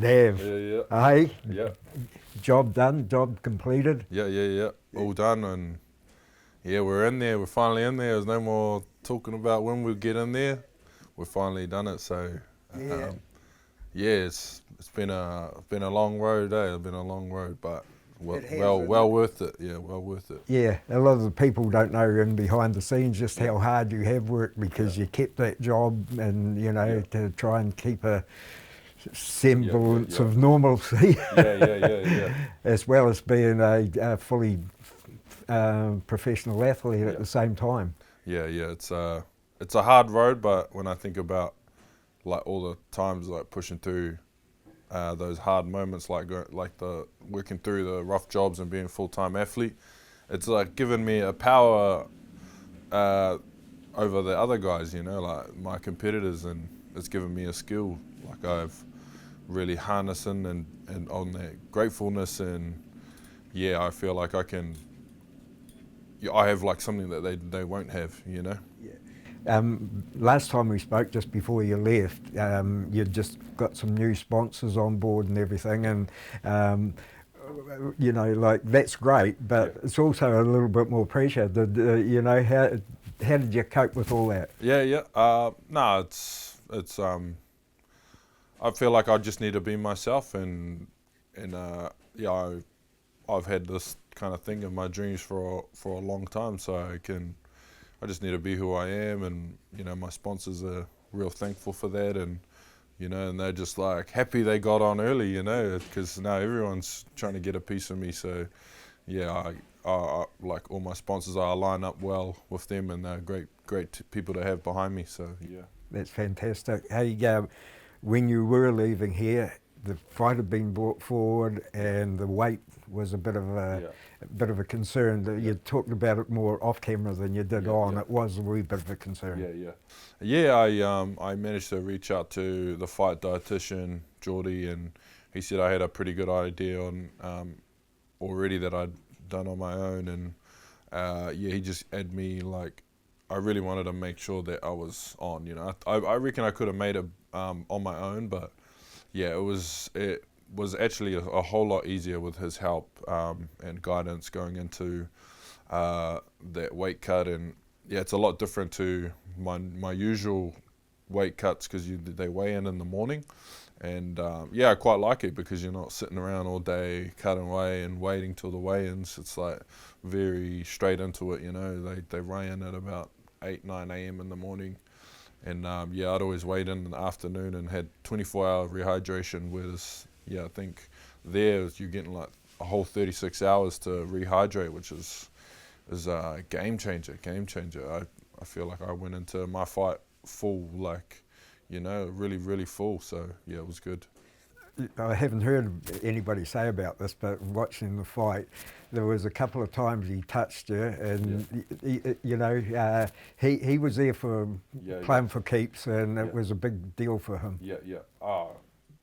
Nav. Yeah. Hey, Yeah. job done, job completed. Yeah. All done, and yeah, we're in there. We're finally in there. There's no more talking about when we'll get in there. We've finally done it. So yeah, it's been a long road. It's been a long road, but well worth it. Yeah, well worth it. Yeah, a lot of the people don't know in behind the scenes just how hard you have worked because you kept that job and, you know, to try and keep a semblance of normalcy. Yeah. As well as being a fully professional athlete at the same time. Yeah. It's a hard road, but when I think about like all the times like pushing through those hard moments, like the working through the rough jobs and being a full-time athlete, it's like given me a power over the other guys, you know, like my competitors, and it's given me a skill like I've really harnessing and on that gratefulness, and I feel like I have like something that they won't have, you know. Last time we spoke, just before you left, you'd just got some new sponsors on board and everything, and you know, like that's great, but it's also a little bit more pressure. You know, how did you cope with all that? No, it's I feel like I just need to be myself, and I've had this kind of thing in my dreams for a long time, so I just need to be who I am, and you know, my sponsors are real thankful for that, and you know, and they're just like happy they got on early, you know, because now everyone's trying to get a piece of me. So yeah, I like all my sponsors, I line up well with them, and they're great people to have behind me. So yeah, that's fantastic. Hey, when you were leaving here, the fight had been brought forward, and the weight was a bit of a concern. You talked about it more off camera than you did on. It was a wee bit of a concern. I managed to reach out to the fight dietitian Geordie, and he said I had a pretty good idea on already that I'd done on my own, and he just had me like, I really wanted to make sure that I was on, you know. I reckon I could have made it on my own, but it was actually a whole lot easier with his help and guidance going into that weight cut. And it's a lot different to my usual weight cuts, because they weigh in the morning, and I quite like it because you're not sitting around all day cutting weight and waiting till the weigh-ins. It's like very straight into it, you know. They weigh in at about 8-9 a.m. in the morning. And I'd always wait in the afternoon and had 24-hour rehydration, whereas I think there you're getting like a whole 36 hours to rehydrate, which is a game changer. I feel like I went into my fight full, like, you know, really full. So it was good. I haven't heard anybody say about this, but watching the fight, there was a couple of times he touched you, and you know, he was there for playing for keeps, and it was a big deal for him.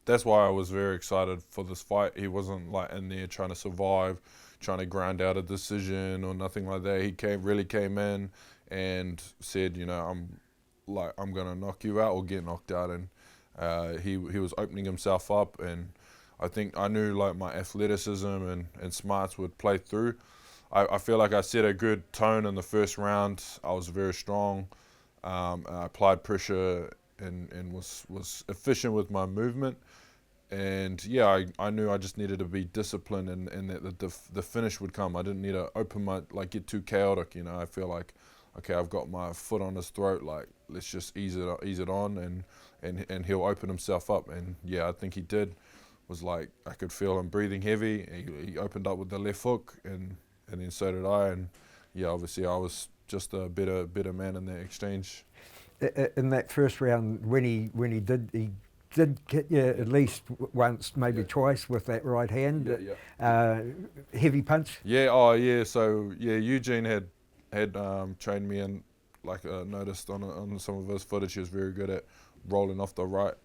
That's why I was very excited for this fight. He wasn't like in there trying to survive, trying to grind out a decision or nothing like that. He really came in and said, you know, I'm gonna knock you out or get knocked out, and he was opening himself up, and I think I knew like my athleticism and smarts would play through. I feel like I set a good tone in the first round. I was very strong. I applied pressure and was efficient with my movement. And I knew I just needed to be disciplined, and that the finish would come. I didn't need to get too chaotic, you know. I feel like, okay, I've got my foot on his throat, like let's just ease it on, and he'll open himself up. And I think he did. Was like, I could feel him breathing heavy. He opened up with the left hook, and then so did I. And obviously I was just a better man in that exchange. In that first round, when he did hit you at least once, maybe twice with that right hand. Heavy punch. So Eugene had trained me, and like noticed on some of his footage, he was very good at rolling off the right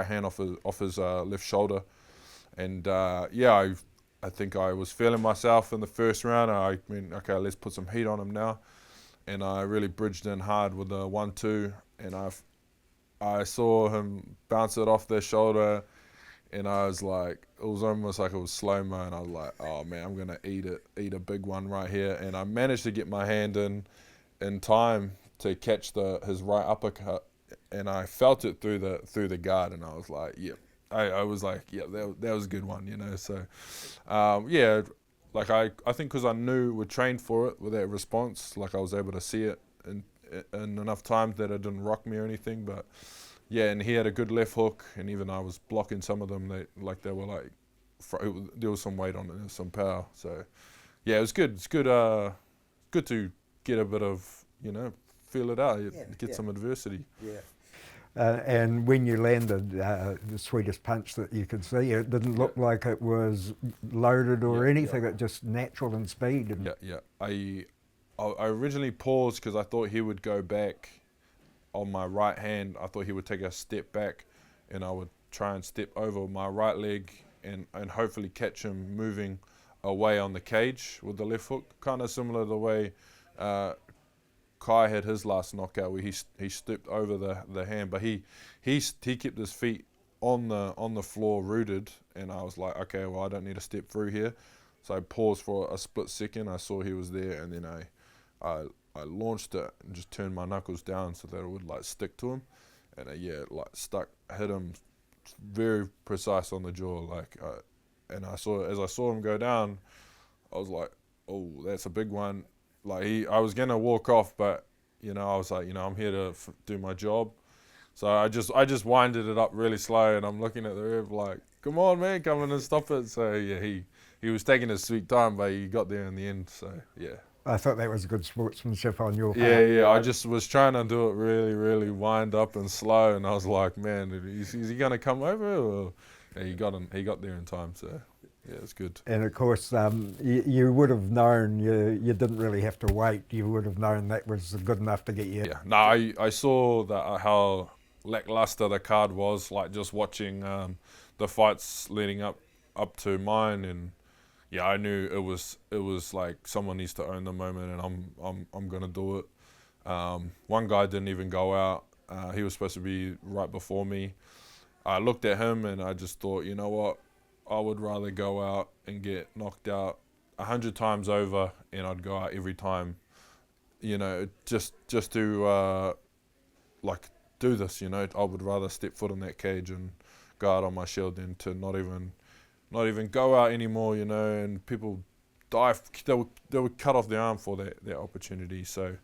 hand off his left shoulder, and I think I was feeling myself in the first round. I mean, okay, let's put some heat on him now, and I really bridged in hard with the 1-2, and I saw him bounce it off their shoulder. and I was like, it was almost like it was slow-mo, and I was like, oh man, I'm going to eat a big one right here. And I managed to get my hand in time to catch his right uppercut, and I felt it through the guard, and I was like, yep. I was like, yeah, that was a good one, you know. So, yeah, like I think because I knew we trained for it with that response, like I was able to see it in enough time that it didn't rock me or anything. But yeah, and he had a good left hook, and even I was blocking some of them. They were like, there was some weight on it, there was some power. So yeah, it was good. It's good. Good to get a bit of, you know, feel it out, get some adversity. Yeah. And when you landed the sweetest punch that you could see, it didn't look like it was loaded or anything. It just natural in speed. And Yeah. I originally paused because I thought he would go back on my right hand. I thought he would take a step back, and I would try and step over my right leg and hopefully catch him moving away on the cage with the left hook, kind of similar to the way Kai had his last knockout, where he stepped over the hand, but he kept his feet on the floor rooted, and I was like, okay, well, I don't need to step through here. So I paused for a split second. I saw he was there, and then I launched it and just turned my knuckles down so that it would like stick to him, and it like hit him very precise on the jaw, and as I saw him go down, I was like, oh, that's a big one. Like I was gonna walk off, but you know, I was like, you know, I'm here to do my job. So I just winded it up really slow, and I'm looking at the ref like, come on, man, come in and stop it. So yeah, he was taking his sweet time, but he got there in the end. So yeah. I thought that was good sportsmanship on your part. Yeah. I just was trying to do it really, really wind up and slow, and I was like, man, is he gonna come over? Or yeah, he got there in time. So. Yeah, it's good. And of course, you would have known, you didn't really have to wait. You would have known that was good enough to get you. Yeah, no, I saw that how lackluster the card was, like just watching the fights leading up to mine, and yeah, I knew it was like someone needs to own the moment, and I'm gonna do it. One guy didn't even go out. He was supposed to be right before me. I looked at him and I just thought, you know what? I would rather go out and get knocked out 100 times over, and I'd go out every time, you know, just to like do this, you know. I would rather step foot in that cage and go out on my shield than to not even go out anymore, you know. And people die, they would cut off their arm for that opportunity. So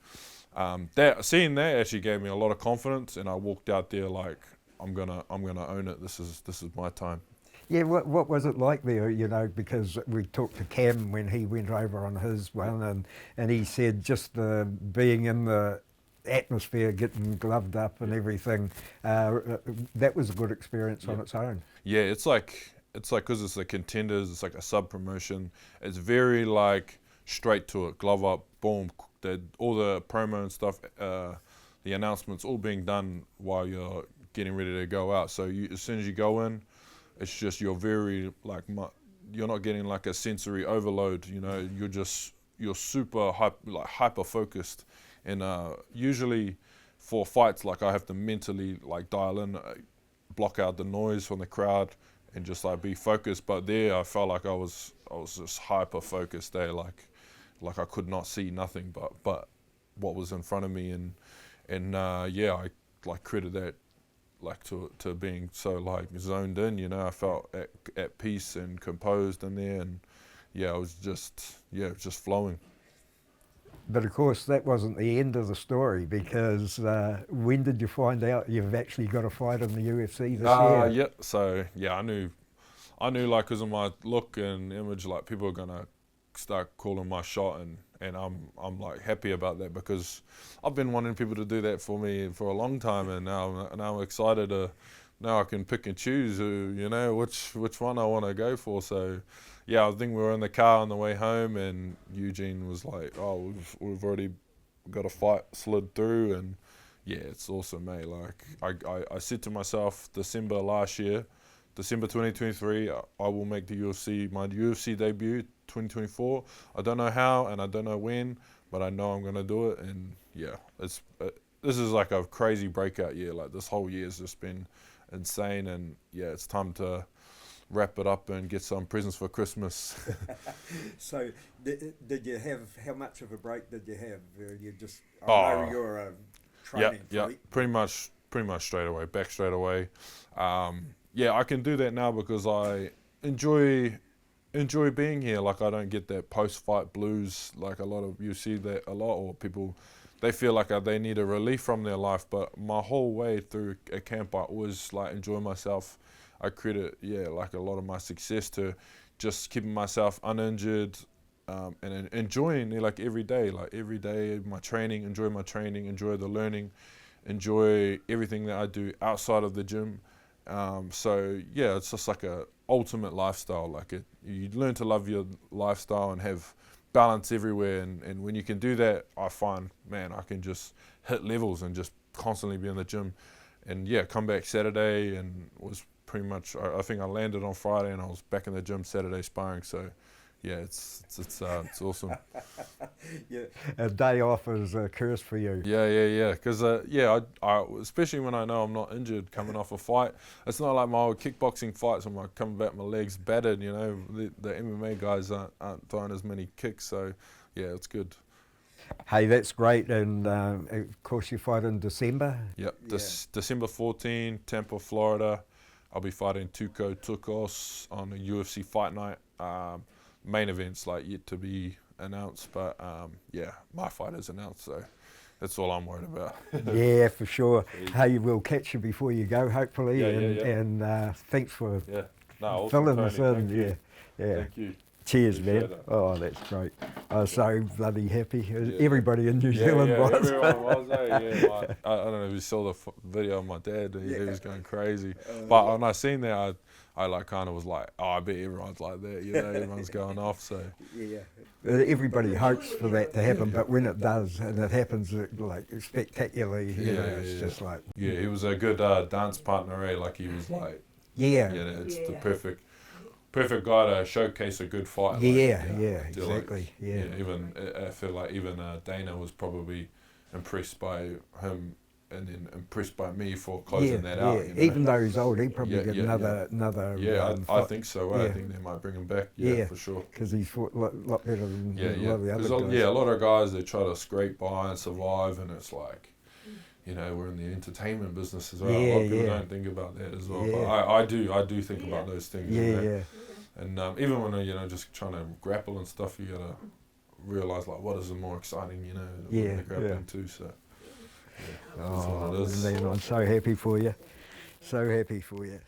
seeing that actually gave me a lot of confidence, and I walked out there like I'm gonna own it. This is my time. Yeah, what was it like there, you know, because we talked to Cam when he went over on his one, and he said just being in the atmosphere, getting gloved up and everything, that was a good experience on its own. Yeah, it's like because it's the contenders, it's like a sub-promotion, it's very like straight to it, glove up, boom, all the promo and stuff, the announcements all being done while you're getting ready to go out. So as soon as you go in, it's just you're very like you're not getting like a sensory overload. You know, you're super hyper focused, and usually for fights like I have to mentally like dial in, block out the noise from the crowd, and just like be focused. But there, I felt like I was just hyper focused there, like I could not see nothing but what was in front of me, and yeah, I like credit that like to being so like zoned in, you know. I felt at peace and composed in there, and yeah, it was just flowing. But of course, that wasn't the end of the story, because when did you find out you've actually got a fight in the UFC this year? Yeah, so yeah, I knew like because of my look and image, like people are gonna start calling my shot, and I'm like happy about that, because I've been wanting people to do that for me for a long time, and now I'm excited to, now I can pick and choose you know, which one I want to go for. So yeah, I think we were in the car on the way home, and Eugene was like, oh, we've already got a fight slid through, and yeah, it's awesome, mate. Like I said to myself, December 2023, I will make the UFC, my UFC debut, 2024. I don't know how and I don't know when, but I know I'm going to do it. And yeah, this is like a crazy breakout year. Like this whole year has just been insane, and yeah, it's time to wrap it up and get some presents for Christmas. So did you have, how much of a break did you have? You just, I know Oh, you're a training freak. pretty much straight away, back straight away. Yeah, I can do that now because I enjoy being here. Like, I don't get that post-fight blues. Like, a lot of, you see that a lot, or people, they feel like they need a relief from their life. But my whole way through a camp, I always like enjoy myself. I credit, like a lot of my success to just keeping myself uninjured, and enjoying like every day, my training, enjoy the learning, enjoy everything that I do outside of the gym. So yeah, it's just like a ultimate lifestyle. Like, you learn to love your lifestyle and have balance everywhere. And when you can do that, I find, man, I can just hit levels and just constantly be in the gym. And yeah, come back Saturday and was pretty much, I think I landed on Friday and I was back in the gym Saturday sparring. So yeah, it's awesome. Yeah, a day off is a curse for you. Yeah. Because I especially when I know I'm not injured coming off a fight. It's not like my old kickboxing fights when I come back my legs battered. You know, the MMA guys aren't throwing as many kicks. So yeah, it's good. Hey, that's great. And of course, you fight in December. Yep, December 14, Tampa, Florida. I'll be fighting Tuco Tukos on a UFC fight night. Main event's like yet to be announced, but yeah, my fight is announced, so that's all I'm worried about. Yeah, for sure. Hey, we'll catch you before you go, hopefully. Yeah. And thanks for Awesome, filling Tony. us in. Thank you. Yeah. Thank you. Cheers, Appreciate man. it. Oh, that's great. I was so bloody happy. Everybody in New Zealand was. Everyone was, yeah. I don't know if you saw the video of my dad. He was going crazy. But when I seen that, I like kind of was like, oh, I bet everyone's like that. You know, everyone's going off. So yeah. Everybody hopes for that to happen, but when it does, and it happens like spectacularly, you know, it's just like. Yeah, he was a good dance partner, eh? Like, he was like. Yeah. It's the perfect guy to showcase a good fight. Exactly. Even I feel like even Dana was probably impressed by him, and then impressed by me for closing that out. You know? Even though he's old, he probably get another. Yeah, I think so. I think they might bring him back. Yeah, for sure. Because he's fought a lot better than a lot of the other guys. Yeah, a lot of guys, they try to scrape by and survive, and it's like, you know, we're in the entertainment business as well. A lot of people don't think about that as well. But I do think about those things. And even when you're just trying to grapple and stuff, you gotta realize like what is the more exciting, than the grappling too. So that's what it is. Man, I'm so happy for you. So happy for you.